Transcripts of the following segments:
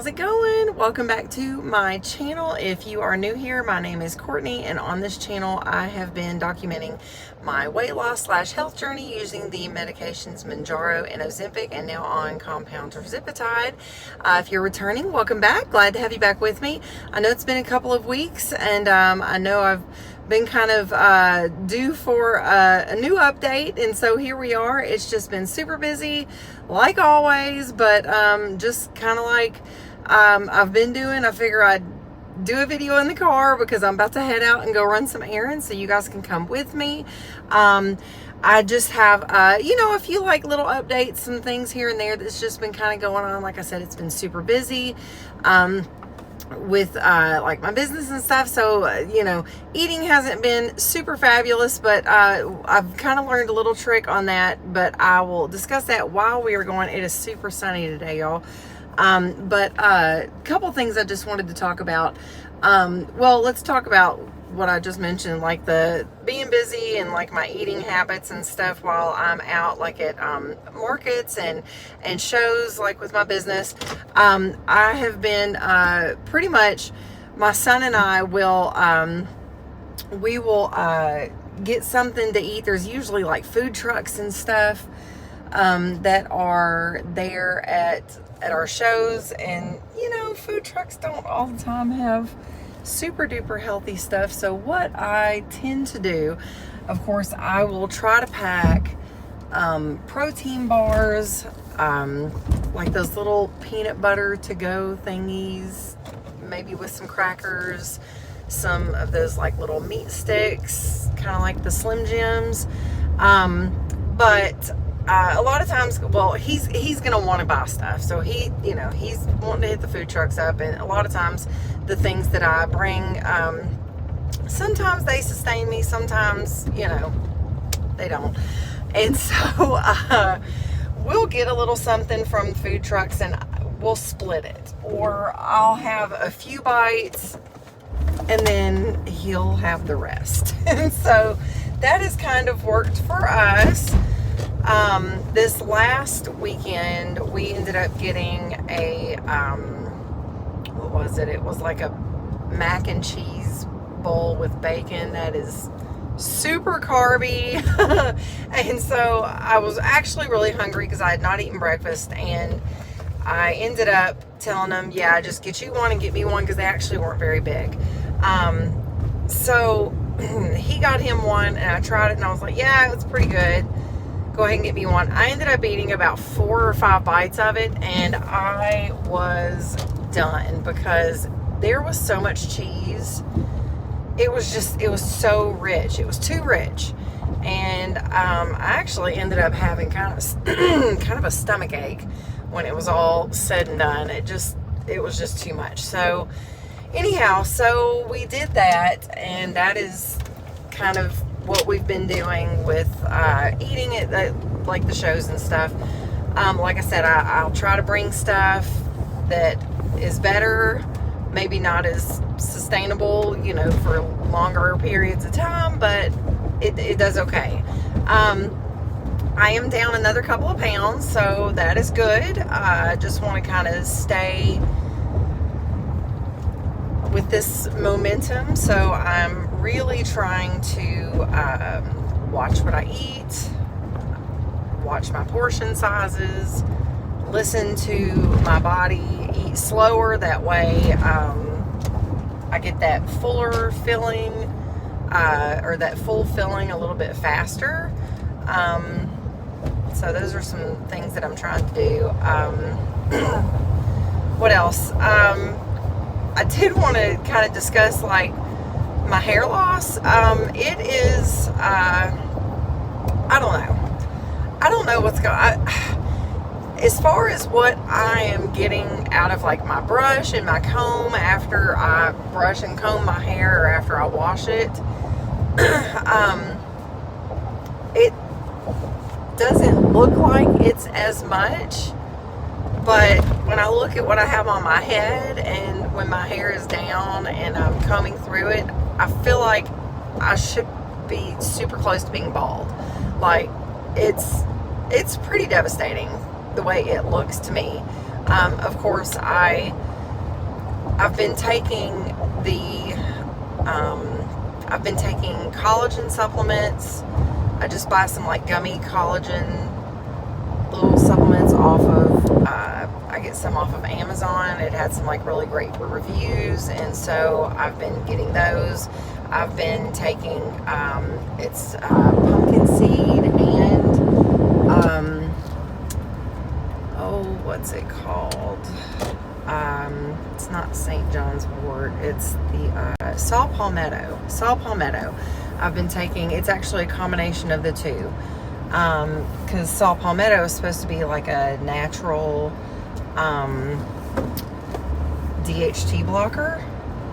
how's it going? Welcome back to my channel. If you are new here, my name is Courtney, and on this channel I have been documenting my weight loss / health journey using the medications Mounjaro and Ozempic, and now on compound Tirzepatide. If you're returning, welcome back. Glad to have you back with me. I know it's been a couple of weeks, and I know I've been kind of due for a new update, and so here we are. It's just been super busy like always, but just kind of like I've been doing. I figure I'd do a video in the car because I'm about to head out and go run some errands, so you guys can come with me. I just have a few like little updates and things here and there that's just been kind of going on. Like I said, it's been super busy with like my business and stuff, so eating hasn't been super fabulous, but I've kind of learned a little trick on that, but I will discuss that while we are going. It is super sunny today, y'all. But a couple things I just wanted to talk about. Well, let's talk about what I just mentioned, like the being busy and like my eating habits and stuff while I'm out, like at markets and shows, like with my business. I have been pretty much, my son and I will we will get something to eat. There's usually like food trucks and stuff that are there at our shows, and food trucks don't all the time have super duper healthy stuff. So what I tend to do, of course, I will try to pack protein bars, like those little peanut butter to go thingies, maybe with some crackers, some of those like little meat sticks, kind of like the Slim Jims. But a lot of times, well, he's gonna want to buy stuff, so he's wanting to hit the food trucks up, and a lot of times the things that I bring, sometimes they sustain me, sometimes they don't, and so we'll get a little something from food trucks and we'll split it, or I'll have a few bites and then he'll have the rest. And so that has kind of worked for us. This last weekend, we ended up getting a, what was it? It was like a mac and cheese bowl with bacon that is super carby. And so I was actually really hungry because I had not eaten breakfast, and I ended up telling them, yeah, just get you one and get me one, because they actually weren't very big. So he got him one, and I tried it, and I was like, yeah, it's pretty good. Go ahead and get me one. I ended up eating about 4 or 5 bites of it, and I was done because there was so much cheese. It was so rich. It was too rich. And I actually ended up having kind of a stomach ache when it was all said and done. It was just too much. So anyhow, so we did that, and that is kind of what we've been doing with eating at like the shows and stuff. Like I said, I'll try to bring stuff that is better, maybe not as sustainable, for longer periods of time, but it does okay. I am down another couple of pounds, so that is good. I just want to kind of stay with this momentum, so I'm really trying to watch what I eat, watch my portion sizes, listen to my body, eat slower. That way I get that fuller filling, or that full filling a little bit faster. So those are some things that I'm trying to do. What else? I did want to kind of discuss like my hair loss. It is, I don't know what's going on. As far as what I am getting out of like my brush and my comb after I brush and comb my hair, or after I wash it, it doesn't look like it's as much. But when I look at what I have on my head, and when my hair is down and I'm combing through it, I feel like I should be super close to being bald. Like, it's pretty devastating the way it looks to me. Of course, I I've been taking I've been taking collagen supplements. I just buy some like gummy collagen little supplements off of, I get some off of Amazon. It had some like really great reviews, and so I've been getting those. I've been taking, it's pumpkin seed and, what's it called? It's not St. John's wort. It's the saw palmetto. I've been taking. It's actually a combination of the two, because saw palmetto is supposed to be like a natural DHT blocker.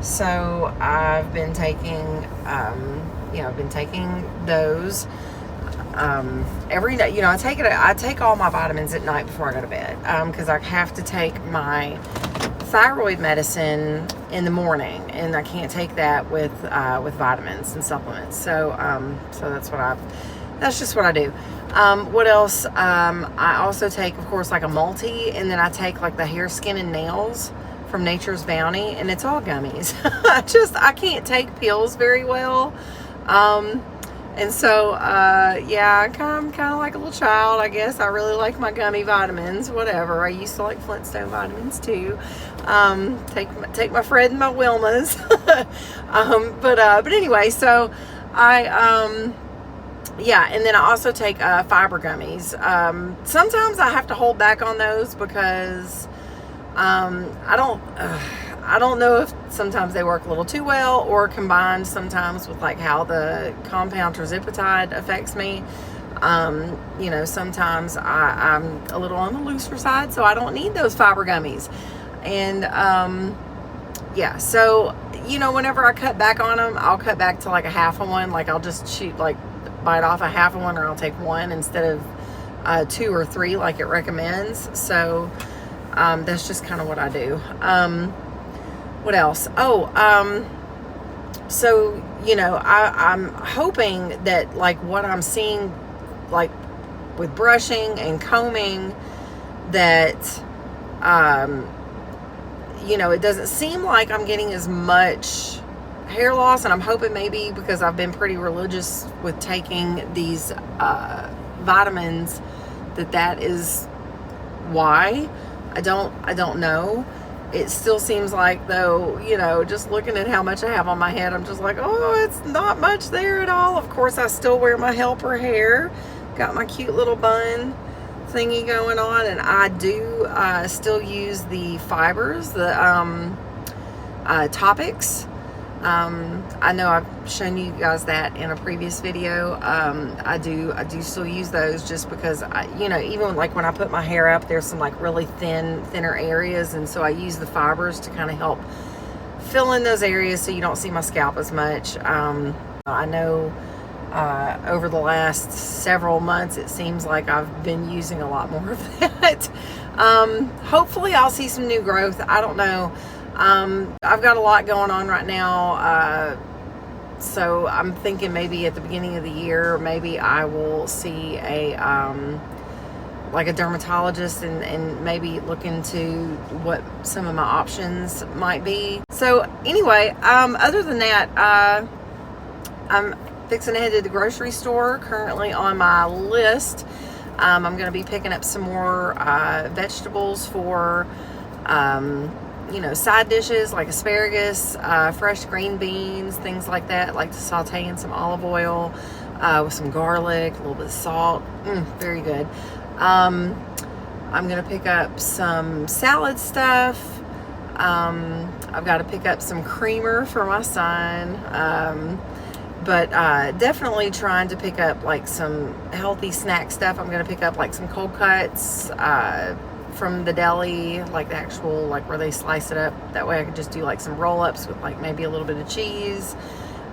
So I've been taking, I've been taking those every night. I take all my vitamins at night before I go to bed, because I have to take my thyroid medicine in the morning, and I can't take that with vitamins and supplements. So that's just what I do. What else? I also take, of course, like a multi, and then I take like the hair, skin, and nails from Nature's Bounty, and it's all gummies. I can't take pills very well. And so, I'm kind of like a little child, I guess. I really like my gummy vitamins, whatever. I used to like Flintstone vitamins too. Take my Fred and my Wilmas. But anyway, so and then I also take fiber gummies. Sometimes I have to hold back on those because I don't know if sometimes they work a little too well, or combined sometimes with like how the compound Tirzepatide affects me. Sometimes I'm a little on the looser side, so I don't need those fiber gummies. And so whenever I cut back on them, I'll cut back to like a half of one. Like I'll just bite off a half of one, or I'll take one instead of 2 or 3 like it recommends. So that's just kind of what I do. What else? I'm hoping that like what I'm seeing, like with brushing and combing, that it doesn't seem like I'm getting as much hair loss, and I'm hoping maybe because I've been pretty religious with taking these vitamins, that is why. I don't know. It still seems like, though, just looking at how much I have on my head, I'm just like, oh, it's not much there at all. Of course, I still wear my helper hair. Got my cute little bun thingy going on, and I do still use the fibers, the Topics. I know I've shown you guys that in a previous video. I do still use those, just because even like when I put my hair up, there's some like really thinner areas, and so I use the fibers to kind of help fill in those areas so you don't see my scalp as much. I know over the last several months, it seems like I've been using a lot more of that. Hopefully I'll see some new growth. I don't know. I've got a lot going on right now, so I'm thinking maybe at the beginning of the year, maybe I will see a dermatologist, and maybe look into what some of my options might be. So anyway, other than that, I'm fixing to head to the grocery store. Currently on my list, I'm going to be picking up some more vegetables for side dishes like asparagus, fresh green beans, things like that. Like to saute in some olive oil with some garlic, a little bit of salt. Very good. I'm gonna pick up some salad stuff. I've got to pick up some creamer for my son. But definitely trying to pick up like some healthy snack stuff. I'm gonna pick up like some cold cuts from the deli, like the actual, like where they slice it up. That way I could just do like some roll-ups with like maybe a little bit of cheese,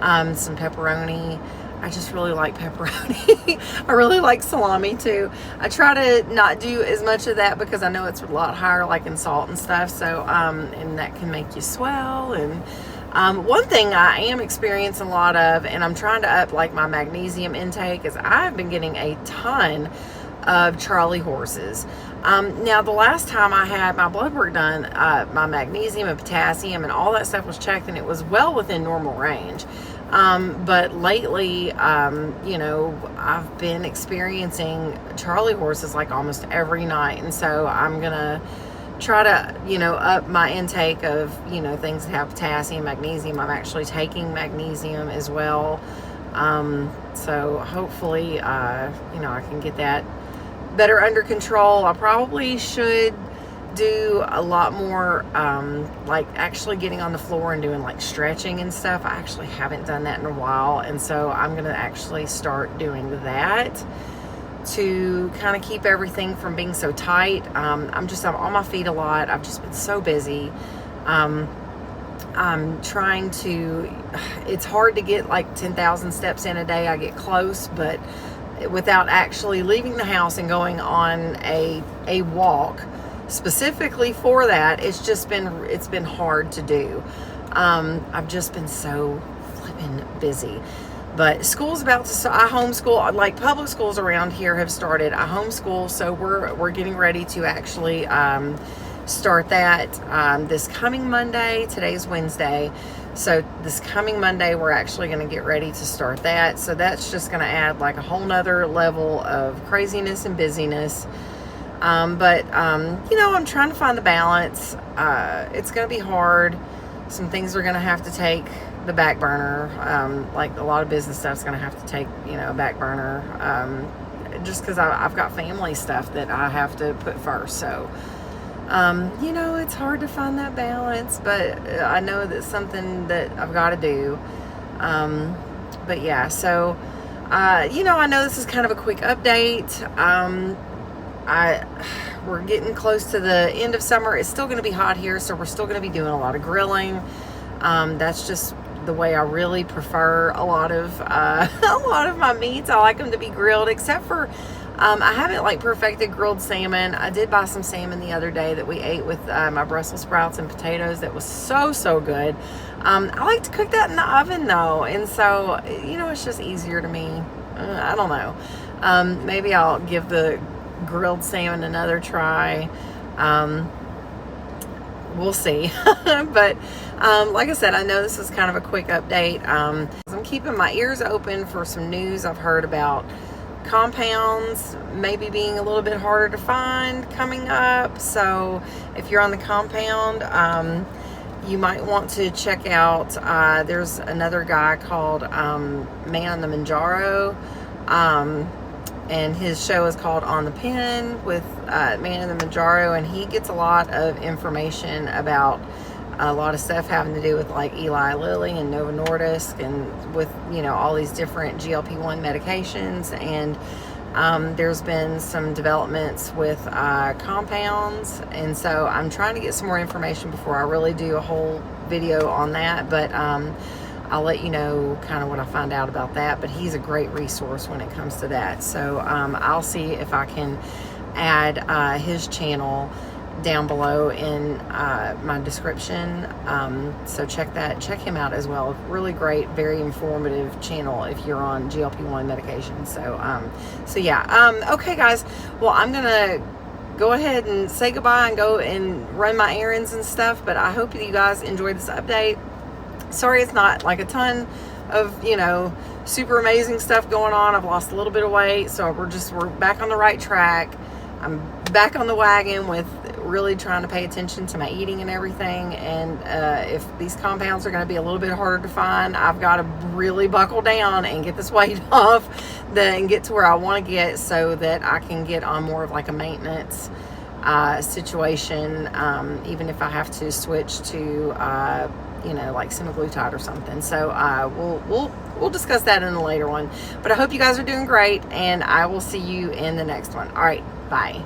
some pepperoni. I just really like pepperoni. I really like salami too. I try to not do as much of that because I know it's a lot higher like in salt and stuff. So and that can make you swell. And one thing I am experiencing a lot of, and I'm trying to up like my magnesium intake, is I've been getting a ton of Charlie horses. Now, the last time I had my blood work done, my magnesium and potassium and all that stuff was checked, and it was well within normal range. But lately, you know, I've been experiencing Charlie horses like almost every night. And so I'm going to try to, you know, up my intake of, you know, things that have potassium, magnesium. I'm actually taking magnesium as well. So hopefully, you know, I can get that better under control. I probably should do a lot more, like actually getting on the floor and doing like stretching and stuff. I actually haven't done that in a while. And so I'm going to actually start doing that to kind of keep everything from being so tight. I'm on my feet a lot. I've just been so busy. I'm trying to, it's hard to get like 10,000 steps in a day. I get close, but without actually leaving the house and going on a walk specifically for that, it's been hard to do. I've just been so flipping busy. But school's about to start. I homeschool, like public schools around here have started. I homeschool, so we're getting ready to actually start that this coming Monday. Today's Wednesday. So this coming Monday, we're actually going to get ready to start that. So that's just going to add like a whole nother level of craziness and busyness. But you know, I'm trying to find the balance. It's going to be hard. Some things are going to have to take the back burner. Like a lot of business stuff's going to have to take, you know, a back burner. Just because I've got family stuff that I have to put first. So, you know, it's hard to find that balance, but I know that's something that I've got to do. But yeah, so, you know, I know this is kind of a quick update. We're getting close to the end of summer. It's still going to be hot here, so we're still going to be doing a lot of grilling. That's just the way I really prefer a lot of my meats. I like them to be grilled, except for I haven't like perfected grilled salmon. I did buy some salmon the other day that we ate with my Brussels sprouts and potatoes. That was so good. I like to cook that in the oven though, and so, you know, it's just easier to me. I don't know. Maybe I'll give the grilled salmon another try. We'll see. But like I said, I know this is kind of a quick update. I'm keeping my ears open for some news I've heard about compounds maybe being a little bit harder to find coming up. So if you're on the compound, you might want to check out, there's another guy called Man on the Mounjaro, and his show is called On the Pen with Man in the Mounjaro, and he gets a lot of information about a lot of stuff having to do with like Eli Lilly and Novo Nordisk, and with, you know, all these different GLP-1 medications. And there's been some developments with compounds, and so I'm trying to get some more information before I really do a whole video on that. But I'll let you know kind of what I find out about that. But he's a great resource when it comes to that. So I'll see if I can add his channel down below in my description. So check him out as well. Really great, very informative channel if you're on GLP-1 medication. So yeah. Okay guys, well, I'm gonna go ahead and say goodbye and go and run my errands and stuff, but I hope you guys enjoyed this update. Sorry it's not like a ton of, you know, super amazing stuff going on. I've lost a little bit of weight, so we're back on the right track. I'm back on the wagon with really trying to pay attention to my eating and everything. And if these compounds are going to be a little bit harder to find, I've got to really buckle down and get this weight off and get to where I want to get, so that I can get on more of like a maintenance situation, even if I have to switch to you know, like semaglutide or something. So we'll discuss that in a later one. But I hope you guys are doing great, and I will see you in the next one. All right, bye.